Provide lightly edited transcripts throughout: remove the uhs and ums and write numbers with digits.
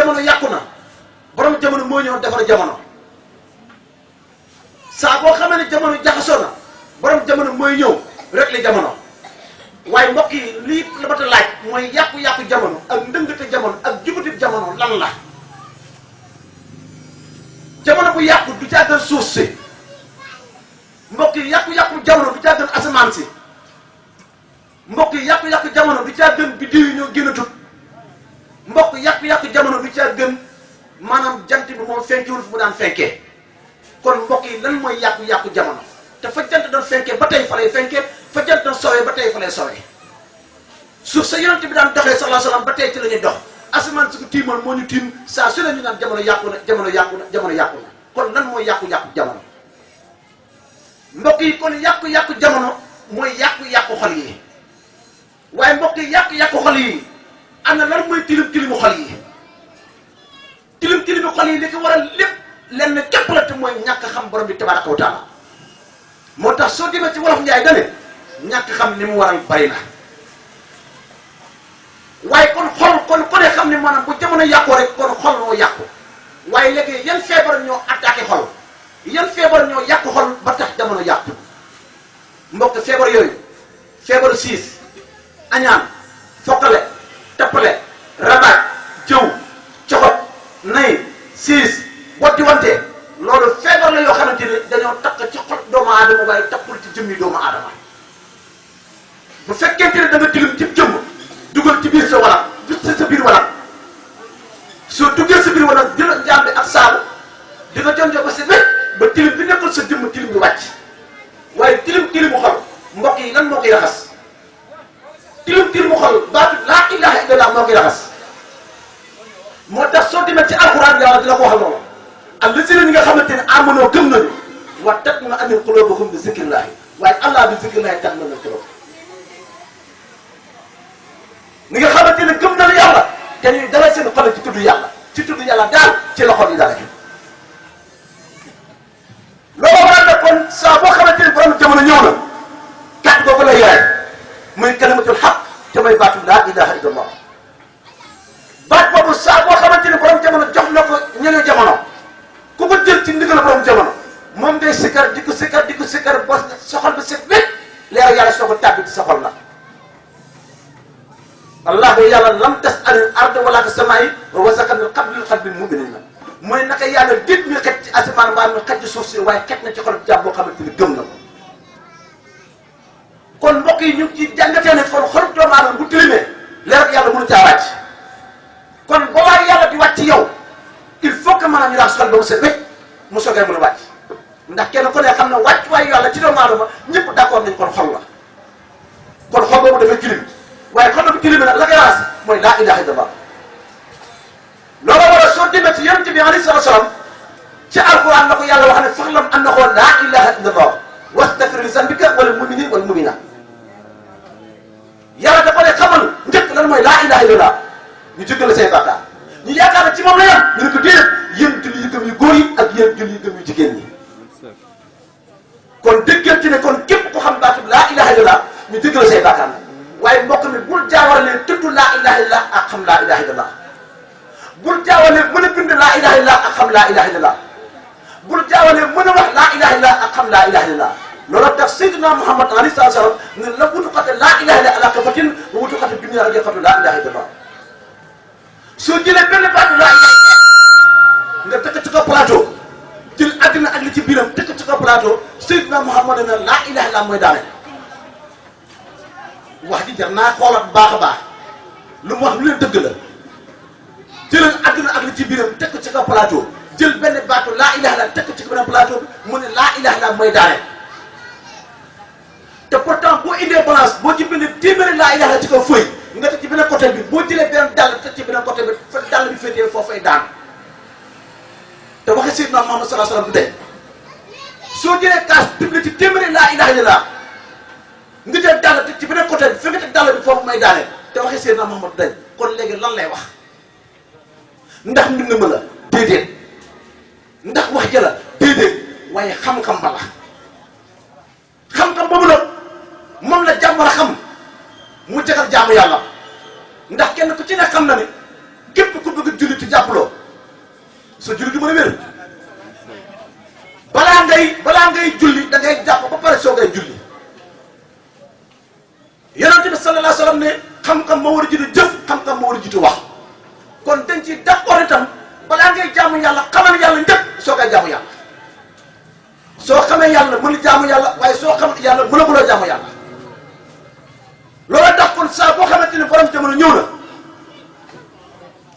jamono yàqu na borom jamono moo ñëw defar jamono saa boo xamee ne jamono jaxasoo na borom jamono mooy ñëw rek la jamono waaye mbokk yi lii la ba ta laaj mooy yàqu-yàqu jamono ak ndëngate jamono ak jubati jamono lan la jamono bu yàqu du caa suuf si mbokk yi yàqu-yàqu jamono du caa gën asamaan si mbokk yi yàqu-yàqu jamono du caa gën biddiw yi ñoo gën a tut mbokk yàqu-yàqu jamono du caa gën maanaam jant bi moom fenkiwul fu mu daan fenkee kon mbokk yi lan mooy yàqu-yàqu jamono te fa jant doon fenkee ba tey fa lay fenkee fa jant doon sowee ba tey fa lay sowee suuf sa yonent bi daan doxee sallallahu alayhi wasallam ba tey ci la ñuy dox asamaan si ko tiimoon moo ñu tiim saa su ne ñu naan jamono yàqu na jamono yàqu na jamono yàqu na kon lan mooy yàqu-yàqu jamono mbokk yi kon yàqu-yàqu jamono mooy yàqu-yàqu xol yi waaye mbokk yi yàqu-yàqu xol yi am na lan mooy tilim-tilimu xol yi tilim-tilimu xol yi li ko waral lépp lenn képp la te mooy ñàkk xam borom bi tabaraka wa taala moo tax soo demee ci wolof njaay dane ñàkk xam ni mu waral bari na waaye kon xol kon ku ne xam ne maanaam bu jamono yàqoo rek kon xol moo yàqu waaye léegi yan feebar ñoo attaqué xol yan feebar ñoo yàqu xol ba tax jamono yàqu mbokk feebar yooyu feebaru siis añaan foqale tappale rabaaj jëw coxot nay siis botti wante loolu feebar la yoo xamante ne dañoo takk ci xol doomu aadama waaye takkul ci jëmmi doomu aadama bu fekkente ne da nga tilim ci jëmm dugal ci biir sa wala sa biir wala soo duggee sa biir wala jël njaam bi ak saabu di nga jonjo ko si wet ba tilim bi nekkul sa jëmm tilim bi wàcc waaye tilim xol mbokk yi lan moo koy raxas tilim xol baatu laa ilaha illallah moo koy raxas moo tax soo demee ci alxuraan yàlla dina ko waxal loolu allazina ñi nga xamante ne amanoo gëm nañu wa tatma'innu qulubuhum bi zikrillahi waaye allah bi zikrillahi tatma'innul qulub ñi nga xamante ne gëm nañu yàlla te ñuy dalal seen xol ci tudd yàlla daal ci loxo yi dara loolu waral na kon saa boo xamante ne borom jamono ñëw na kàddu googu la yore muy kalimatul xaq te mooy baatu laa ilaha illallah baat boobu saa boo xamante ne borom jamono jox na ko ñeneen jamono ku ko jël ci ndigal borom jamono moom ngay sikkar di ko sikkar ba soxal ba set wét leer yàlla soo ko tàbbi ci sa xol la allahu yàlla lam tas anil ard wala ka samaayi wa wasaka min qablil qalbil mu'minin la mooy naka yàlla dét mi xet ci asamaan waaye mi xet ci suuf si waaye xet na ci xol jàmm boo xamante ni gëm na ko kon mbokk yi ñu ngi ci jàngatee ne kon xol doomu aadama bu tilimee leer ak yàlla mënu caa wàcc kon boobaa yàlla di wàcc yow il faut que maanaam ñu raxas xol ba mu set wécc mu soogee mën a wàcc ndax kenn ku ne xam na wàcc waaye yàlla ci doomu aadama ñëpp d'accord nañ kon xol la kon xol boobu dafay tilim waaye xol bu tilimee nag la koy raxas mooy laa ilaha illallah loolu wala soo demee ci yonent bi alayhi salaatu salaam ci alquran la ko yàlla wax ne faxlam annahu laa ilaha illallah wastaghfir li zanbika wal mu'minina wal mu'minat yàlla dafa ne xamal njëkk lan mooy laa ilaha illallah ñu jéggal say bàkkaar ñu yaakaar ne ci moom la yam ñu ne ko déedéet yéen julli yu gëm yu góor yi ak yéen julli yu gëm yu jigéen ñi kon déggal ci ne kon képp ku xam baatu laa ilaha illallah ñu jéggal say bàkkaar na waaye mbokk mi bul jaawale tudd laa ilaha illallah ak xam laa ilaha illallah bul jaawale mën a bind laa ilaha illallah ak xam laa ilaha illallah bul jaawale mën a wax laa ilaha illallah ak xam laa ilaha illallah loolu tax Seydina Muhammad alayhi salaatu wa salaam ne la wutuxate laa ilaha illallah ala kafatin wa wutuxate dunya ak jafatu laa ilaha illallah soo jëlee benn baatu laa ilaha illallah nga tëkk ci ko plateau jël àddina ak li ci biiram tëkk ci ko plateau Seydina Muhammad ne laa ilaha illallah mooy daane wax ji jar naa xoolaat bu baax a baax lu mu wax lu leen dëgg la jëlal àddina ak li ci biiram teg ko ci kaw plateau jël benn baatu laa ilaha illallah teg ko ci benn plateau bi mu ne laa ilaha illallah mooy daane te pourtant boo indee balance boo ci bindee téeméeri laa ilaha ci kaw fëy nga teg ci beneen côté bi boo jëlee beneen dàll teg ci beneen côté bi fa dàll bi féetee foofay daan te waxe Seydina Muhammad sallallahu alayhi wasallam du tey soo jëlee kaas dible ci téeméeri laa ilaha illallah nga jël dàll teg ci beneen côté bi fi nga teg dàll bi foofu may daane te waxe Seydina Muhammad du tey kon léegi lan lay wax ndax mbind ma la déedéet ndax wax ja la déedéet waaye xam-xam ba la xam-xam boobu nag moom la jàmm war a xam mu jagal jaamu yàlla ndax kenn ku ci ne xam na ne képp ku bëgg julli te jàppaloo du mën a wér. balaa ngay julli da ngay jàpp ba pare soo ngay julli. yonent bi sallallahu alayhi wa sallam ne xam-xam moo war a jiitu jëf xam-xam moo war a jiitu wax kon dañ ci d'accord itam balaa ngay jaamu yàlla xamal yàlla njëkk soo koy jaamu yàlla soo xamee yàlla mën a jaamu yàlla waaye soo xamante yàlla mën a guloo jaamu yàlla loolu tax kon saa boo xamante ni borom jamono ñëw na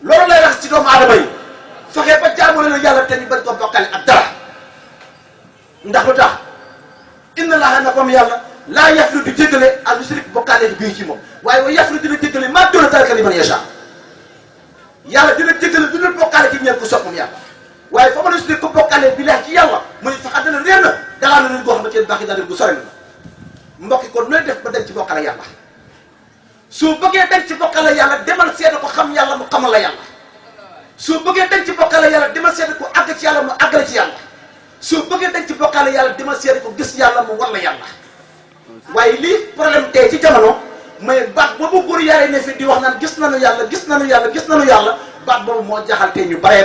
loolu lay wax ci doomu aadama yi fexe ba jaamu leen yàlla te ñu bañ ko bokkale ak dara ndax lu tax inna laaha na comme yàlla laa yaflu di jéggale al mushrik bokkaale bii ci moom waaye wa yaflu dina jéggale maa doona zaalika liman yashaa yàlla dina jéggale du dul bokkaale ci ñeel ku sopp moom yàlla waaye fa ma ne ko bokkaale bi laa ci yàlla mu ne faxa dana réer na dalaa na leen goo xam ne kenn baaxi daal gu sore na mbokki kon nooy def ba dem ci bokkale yàlla soo bëggee dem ci bokkale yàlla demal seeta ko xam yàlla mu xamal la yàlla soo bëggee dem ci bokkale yàlla demal seeta ko àgg ci yàlla mu àggale ci yàlla soo bëggee dem ci bokkale yàlla demal seeta ko gis yàlla mu war la yàlla waaye lii problème tey ci jamono mooy baat boobu góor yaay ne fi di wax naan gis nañu yàlla gis nañu yàlla gis nañu yàlla baat boobu moo jaxal tey ñu bare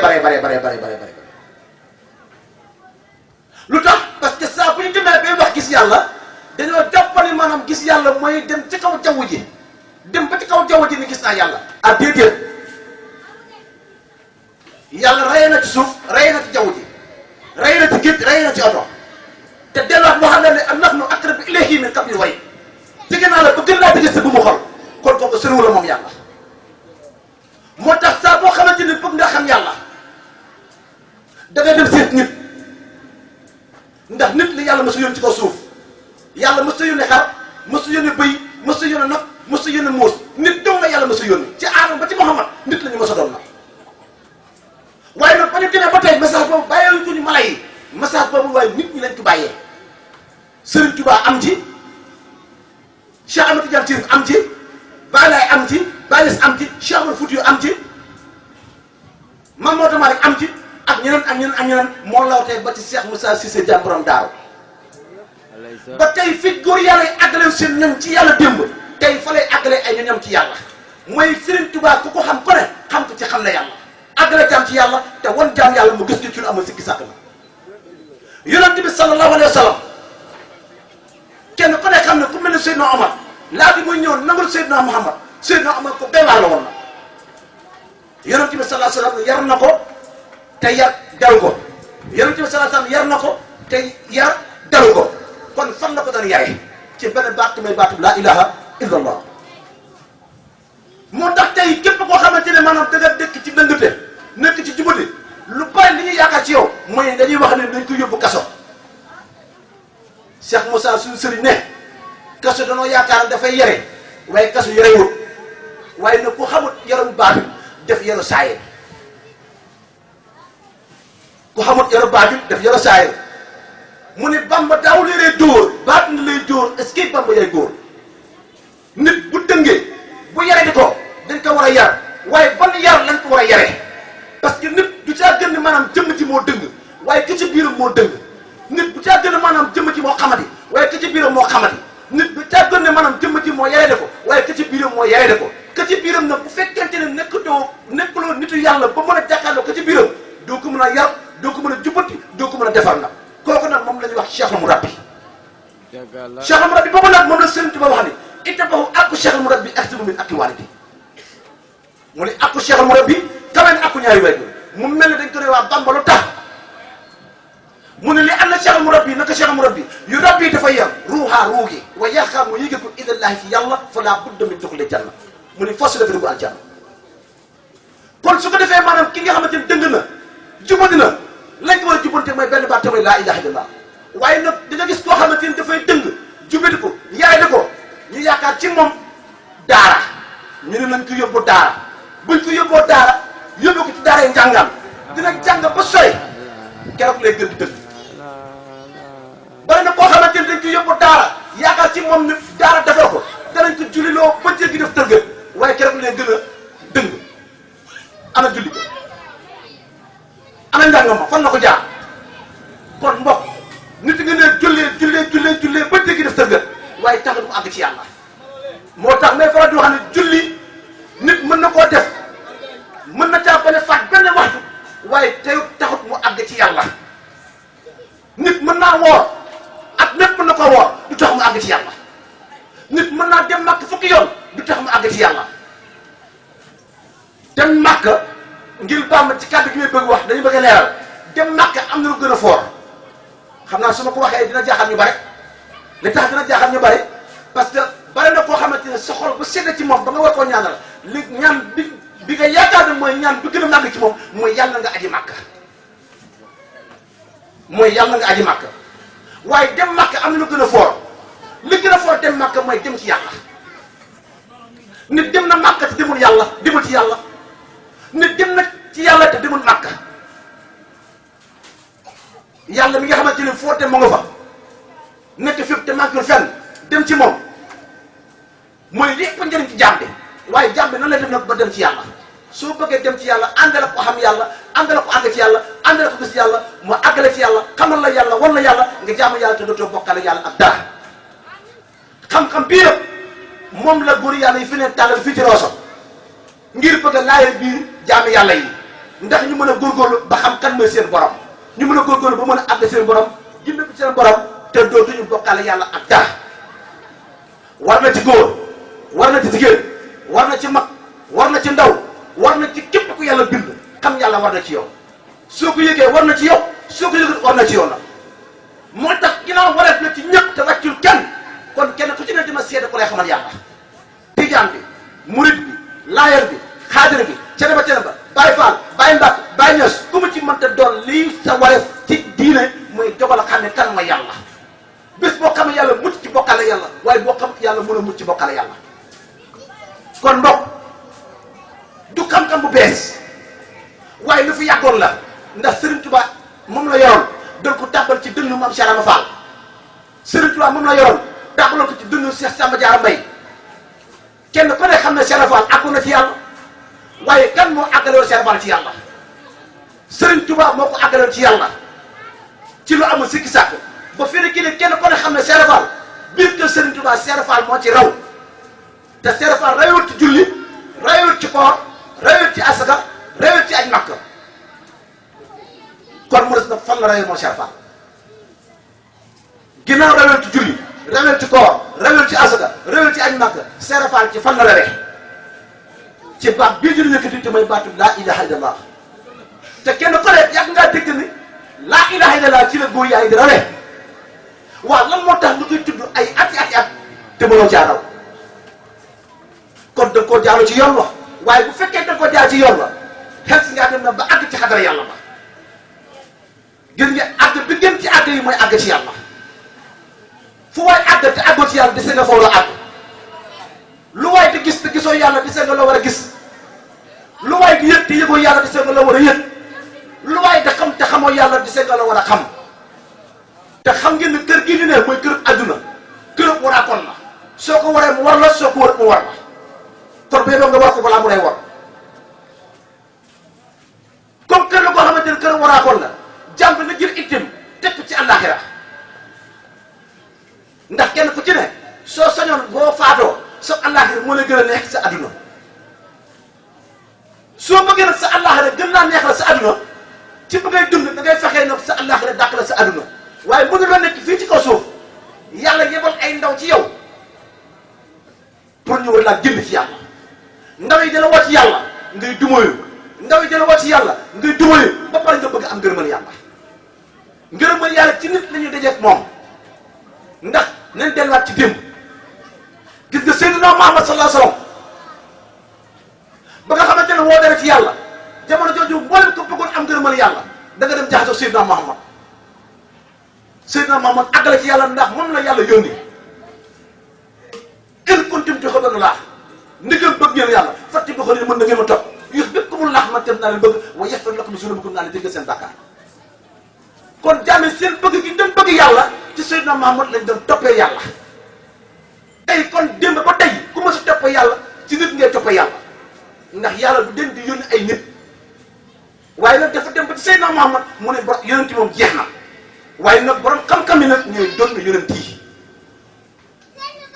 lu tax parce que saa bu ñu demee bay wax gis yàlla dañoo jàppale maanaam gis yàlla mooy dem ci kaw jaww ji dem ba ci kaw jaww ji ni gis naa yàlla ah déedéet yàlla rey na ci suuf rey na ci jaww ji rey na ci géej rey na ci oto te delluwaat moo xam ne nahnu aqrabu ilayhi min hablil warid jege naa la ba gën laa dëgg sa bu mu xol kon kooku soriwul la moom yàlla moo tax saa boo xamante ni bëgg nga xam yàlla da ngay dem seet nit ndax nit li yàlla mësu yónni ci kaw suuf yàlla mësu yónni xar mësu yónni bëy mësu yónni nag mësu yónni muus nit dong la yàlla mësu yónni ci aadama ba ci Muhammad nit la ñu mës a doon nag waaye nag ba ñu demee ba tey message boobu bàyyeeluñ ko ñu mala yi message boobu waaye nit ñi lañ ko bàyyee Serigne Touba am ci Cheikh Ahmed Tidiane Chérif am ci Baye Laye am ci Baye Niass am ci Cheikh Oumar Foutiyou am ci Mame Maodo Malick am ci ak ñeneen moo lawtee ba ci Cheikh Moussa Cissé Dia borom daaru ba tey fi góor yàlla yi àggale seen ñoom ci yàlla démb tey fa lay àggale ay ñoñam ci yàlla mooy Serigne Touba ku ko xam ko ne xam ko ci xam la yàlla àggale jaam ci yàlla te wan jaam yàlla mu gis ci lu amul sikki sàkk na yonent bi sallallahu alayhi wa sallam kenn ku ne xam ne ku mel ne Seydina Omar laata muy ñëw nangul Seydina Muhammad Seydina Omar ko doy waar la woon na yonent bi sallallahu alayhi wa sallam yar na ko te yar dalu ko yonent bi sallallahu alayhi wa sallam yar na ko te yar dalu ko kon fan la ko doon yare ci benn baat may baatu laa ilaha illallah moo tax tey képp koo xamante ne maanaam da nga dëkk ci dëngate nekk ci jubati lu bari li ñuy yaakaar ci yow mooy dañuy wax ne dañ ko yóbbu kaso Cheikh Moussa suñu sëriñ ne kaso danoo yaakaar dafay yare waaye kaso yarewul waaye nag ku xamut yaram baatu def yaru saayir ku xamut yaru baatu def yaru saayir mu ne Bamba daaw leeree dóor baatu na lay dóor est-ce que Bamba yaay góor nit bu dëngee bu yare di ko dañ ko war a yar waaye ban yar lañ ko war a yare parce que nit du caa gën maanaam jëmm ci moo dëng waaye ki ci biiram moo dëng nit bu caa gën maanaam jëmm ci moo xamati waaye ki ci biiram moo xamati nit bu caa gën maanaam jëmm ci moo yaree de ko waaye ki ci biiram moo yaree de ko ki ci biiram nag bu fekkente ne nekkuloo nitu yàlla ba mën a jàkkaarloo ki ci biiram doo ko mën a yar doo ko mën a jubbati doo ko mën a defar nag kooku nag moom la ñuy wax Cheikh al Mourabbi Cheikh al Mourabbi boobu nag moom la Sëriñ Tuubaa wax ni ittabahu akku Cheikh al Mourabbi ahsanu min akki waalidi mu ne akku Cheikh al Mourabbi kawe na akku ñaari waajur mu mel ne dañ ko ne waa Bamba lu tax mu ne li am na Cheikh al Mourabbi naka Cheikh al Mourabbi yu rabbi dafa yar ruuxaa ruugi wa yaxaa mu yëge ko ilallahi fi yàlla fa laa budda min duxuli janna mu ne force dafa dugg aljanna kon su ko defee maanaam ki nga xamante ne dëng na jubati na lañ ko war a jubante mooy benn baat tamit laa ilaha illallah waaye nag di nga gis koo xamante ne dafay dëng jubati ko yaay da ko ñu yaakaar ci moom daara ñu ne nañ ko yóbbu daara buñ ko yóbboo daara yóbbu ko ci daara yi njàngaan dina jàng ba soy keroog lay gën di dëgg bari na koo xamante ne dañ ko yóbbu daara yaakaar ci moom ne daara defoo ko danañ ko julliloo ba jéggi def tërgët waaye keroog lay gën a dëng ana julli ko ana njàngam ma fan la ko jaar kon mbokk nit nga ne jullee ba jéggi def tërgët waaye taxut mu àgg ci yàlla moo tax may faral di wax ne julli nit mën na koo def mën na caa bañ a faat benn waxtu waaye tey taxut mu àgg ci yàlla. nit mën naa woor ak lépp mën na ko woor du tax mu àgg ci yàlla. nit mën naa dem màkk fukki yoon du tax mu àgg ci yàlla. dem màkk ngir bàmm ci kàddu gi may bëgg wax dañu bëgg a leeral dem màkk am na lu gën a foor xam naa su ma ko waxee dina jaaxal ñu bari li tax dina jaaxal ñu bari parce que bari na koo xamante ne sa xol bu sedd ci moom ba nga war koo ñaanal li ñaan bi nga yaakaar ne mooy ñaan bi gën a màgg ci moom mooy yàlla nga aji màkk. mooy yàlla nga aji màkk waaye dem màkk am na lu gën a foor li gën a foor dem màkk mooy dem ci yàlla. nit dem na màkk te demul yàlla demul ci yàlla. nit dem na ci yàlla te demul màkk. yàlla mi nga xamante ne foo dem mu nga fa nekk fépp te mànkul fenn dem ci moom mooy lépp njëriñ ci jaam bi waaye jaam bi nan la def nag ba dem ci yàlla. soo bëggee dem ci yàlla àndale ko xam yàlla àndale ko àgg ci yàlla àndale ko gis yàlla mu àggale ci yàlla xamal la yàlla wan la yàlla nga jaamu yàlla te dootoo bokkale yàlla ak dara. xam-xam bii nag moom la góor yàlla yi fi ne tàllal fii ci Rosso ngir bëgg a laajal biir jaami yàlla yi ndax ñu mën a góorgóorlu ba xam kan mooy seen borom ñu mën a góorgóorlu ba mën a àgg seen borom jënd ko seen borom te dootuñu bokkale yàlla ak dara. war na ci góor war na ci jigéen war na ci mag war na ci ndaw. war na ci képp ku yàlla bind xam yàlla war na ci yow soo ko yëgee war na ci yow soo ko yëgee war na ci yow la moo tax ginnaaw wareef na ci ñëpp te wàccul kenn kon kenn ku ci ne dima seede ku lay xamal yàlla. tijaan bi murit bi laayar bi xaadir bi ceneba Baay Faal Baay Mbàkke Baay Ñas ku mu ci mënta doon lii sa wareef ci diine mooy dogal a xam ne kan mooy yàlla. bés boo xamee yàlla mucc ci bokkale yàlla waaye boo xam yàlla mën a mucc ci bokkale yàlla. kon mbokk du xam-xam bu bees waaye lu fi yàggoon la ndax Serigne Touba moom la yoroon dal ko tàbbal ci dënnu Maam Cheikh Ibra Fall. Serigne Touba moom la yoroon tàbbaloon ko ci dënnu Cheikh Samba Diarra Mbaye kenn ku ne xam ne Cheikh Ibra Fall àggoon na ci yàlla waaye kan moo àggalewoon Cheikh Ibra Fall ci yàlla. Serigne Touba moo ko àggalewoon ci yàlla ci lu amul sikki sàkk ba fii ne kii ne kenn ku ne xam ne Cheikh Ibra Fall biir kër Serigne Touba Cheikh Ibra Fall moo ci raw te Cheikh Ibra Fall rayul ci julli rayul ci koor rayul ci asaka rayul ci aj makka kon mu des nag fan la rayul moo Cheikh Fall ginnaaw rayul ci julli rayul ci koor rayul ci asaka rayul ci aj makka Cheikh Fall ci fan la rayee ci baat bii jël yëkkati te mooy baatu laa ilaha illallah te kenn ko ne yàgg ngaa dégg ni laa ilaha illallah ci la góor yaay di rawee waaw lan moo tax ñu koy tudd ay ati at te mënoo jaaraw kon da nga koo jaaroo ci yoon wax waaye bu fekkee da nga ko jaar ci yoon la xel si ngaa dem na ba àgg ci xadara yàlla ba gis nga àgg bi gën ci àgg yi mooy àgg ci yàlla fu waay àgg te àggoo ci yàlla dese nga foofu la àgg lu waay di gis te gisoo yàlla dese nga la war a gis lu waay di yëg te yëgoo yàlla dese nga la war a yëg lu waay di xam te xamoo yàlla dese nga la war a xam te xam ngeen ne kër gii di ne mooy kër adduna kër waraakoon la soo ko waree mu war la soo ko war mu war la kon bee boo nga war ko balaa mu lay war comme kër la koo xamante ne kër waraakoon la jàmb na jël itam teg ko ci àllaaxira ndax kenn ku ci ne soo sañoon boo faatoo sa àllaaxira moo lay gën a neex sa adduna soo bëggee nag sa àllaaxira gën naa neex la sa adduna ci bëggay dund da ngay fexee nag sa àllaaxira dàq la sa adduna waaye mënu la nekk fii ci kaw suuf yàlla yebal ay ndaw ci yow pour ñu war laa génn ci yàlla ndaw yi dina woo ci yàlla ngay dumoyu ndaw yi dina woo ci yàlla ngay dumoyu ba pare nga bëgg am ngërëmal yàlla ngërëmal yàlla ci nit la ñuy dajeek moom ndax nañ delluwaat ci démb gis nga Seydina Muhammad sallallahu alayhi wasallam ba nga xamante ne woo dara ci yàlla jamono jooju mboolem ko bëggoon am ngërëmal yàlla da nga dem jaxasoo Seydina Muhammad Seydina Muhammad àggale ci yàlla ndax moom la yàlla yónni in kuntum tuhibbuna laaha ndegam bëgg ngeen yàlla fatti ba xool mën na ngeen ma topp yuhbibkumu llaahu man tam naa leen bëgg wa yaghfir lakum zunuubakum naa leen jéggal seen bàkkaar kon jaame seen bëgg gi doon bëgg yàlla ci Seydina Muhammad lañ doon toppee yàlla tey kon démb ba tey ku ma si toppee yàlla ci nit ngay toppee yàlla ndax yàlla du den di yónni ay nit waaye nag dafa dem ba ci Seydina Muhammad mu ne borom yonent moom jeex na waaye nag borom xam-xam yi nag ñooy doon na yonent yi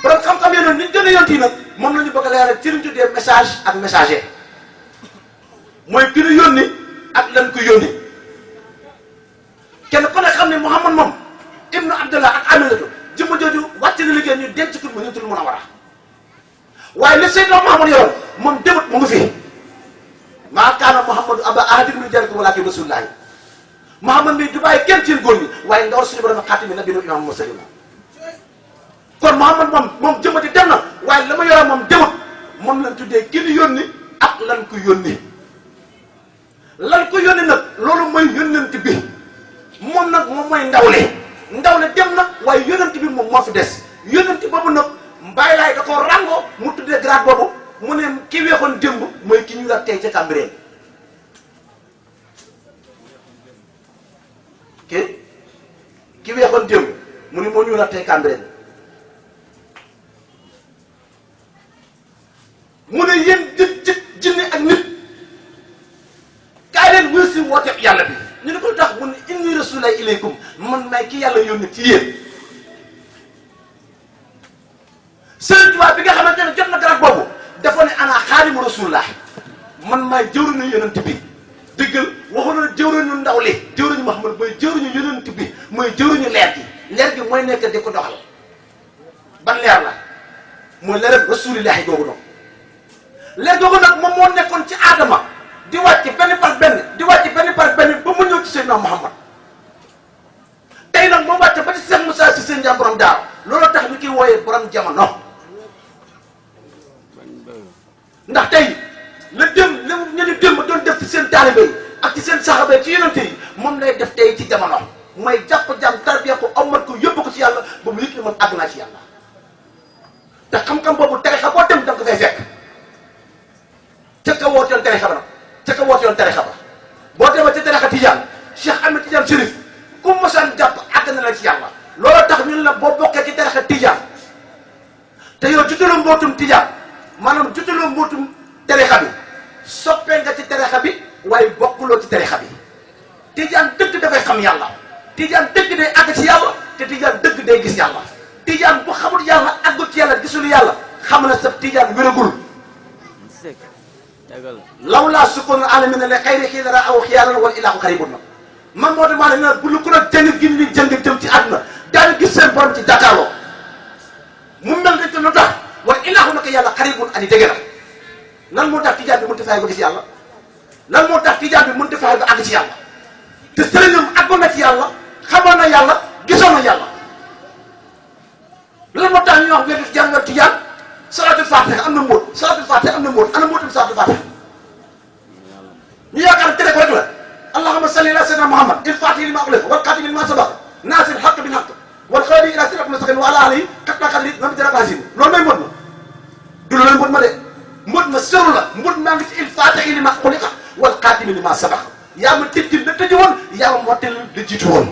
borom xam-xam yi nag ni ñu doon yonent yi nag moom la ñu bëgg a leeral ci li ñu tuddee message ak messager mooy ki ñu yónni ak lan ko yónni Madinatul Munawwara waaye li Seydina Muhammad yoroon moom demut mu ngi fi maa kaana Muhammadu aba ahadin min rijalikum walaakin rasuulullaahi Muhammad mi du bàyyi kenn ci góor ñi waaye ndawal suñu borom xaatimi nabiyyiina imaamul mursaliin kon Muhammad moom jëmmati dem na waaye la ma yoroon moom demut moom lañ tuddee ki ñu yónni ak lan ko yónni lan ko yónni nag loolu mooy yónnent bi moom nag moom mooy ndawle dem na waaye yónnent bi moom moo fi des yónnent boobu nag Baay Laay da koo ràngoo mu tuddee grade boobu mu ne ki weexoon démb mooy ki ñu la tey ca Cambérène ki weexoon démb mu ne moo ñu la tey Cambérène mu ne yéen jinne ak nit kaay leen wuyu si wooteeb yàlla bi ñu ne ko tax mu ne inni rasulullahi ilaykum man may ki yàlla yónni ci yéen Sëriñ Tuubaa bi nga xamante ne jot na garab boobu dafa ne ana xaadimu rasulullah man maay jëwriñu yonent bi dëggal waxu na jëwriñu ndaw li jëwriñu Muhammad mooy jëwriñu yonent bi mooy jëwriñu leer gi mooy nekk di ko doxal ban leer la mooy leer rasulillahi googu noonu leer googu nag moom moo nekkoon ci aadama di wàcc benn par benn ba mu ñëw ci Seydina Muhammad tey nag moo wàcc ba ci Seex Musaa Si seen borom daaru loolu tax ñu koy wooyee borom jamono ndax tey la dem la ñu di démb doon def ci seen taalibe yi ak ci seen saxaaba yi ci yonente yi moom lay def tey ci jamono mooy jàpp jàmm tarbiya ko amat ko yóbbu ko ci yàlla ba mu yëg ne man àgg naa ci yàlla te xam-xam boobu tarixa boo dem da nga ko fay fekk ca ka woote yoon tarixa ba nag ca ka woote yoon tarixa ba boo demee ca tarixa Tijaan Cheikh Ahmed Tidiane Chérif ku mosaan jàpp àgg na la ci yàlla looloo tax ñun la boo bokkee ci tarixa Tijaan te yow jutaloo mbootum Tijaan maanaam jutaloo mbootum tarixa bi soppee nga ci tarixa bi waaye bokkuloo ci tarixa bi Tijaan dëgg dafay xam yàlla Tijaan dëgg day àgg ci yàlla te Tijaan dëgg day gis yàlla Tijaan bu xamul yàlla àggul ci yàlla gisul yàlla xam na sa Tijaan wéragul lawlaa sukkoon alamina la xayri xii dara aw xiyaaran wala ilaahu xaribun na man moo tax ne bu lu ko doon jënd gi ñu jënd jëm ci àdduna daal gis seen borom ci jàkkaarloo mu mel ne lu tax wala ilaahu naka yàlla xaribun ani dëgg la lan moo tax Tijaan bi mënut a fexe ba gis yàlla lan moo tax Tijaan bi mënut a fexe ba àgg ci yàlla te sëriñam àggoon na ci yàlla xamoon na yàlla gisoon na yàlla lan moo tax ñu wax wéetu jàngal Tijaan salaatul faatiha am na mbóot salaatul faatiha am na mbóot ana mbóotum salaatul faatiha ñu yaakaar tere ko rek la allahumma salli ala sayyidina Muhammad il faatihi lima ughliqa wal xaatimi lima sabaqa naasiril haqqi bil haqqi wal haadi ila siraatil mustaqiim wa ala aalihi haqqa qadrihi wa miqdaarihi al-aziim loolu mooy mbóot ma du loolu mbóot ma de mbóot ma seru la mbóot maa ngi ci il faatihi lima ughliqa wal xaatimi lima sabaqa yaa ma tëj la tëj woon yaa ma mottal la jiitu woon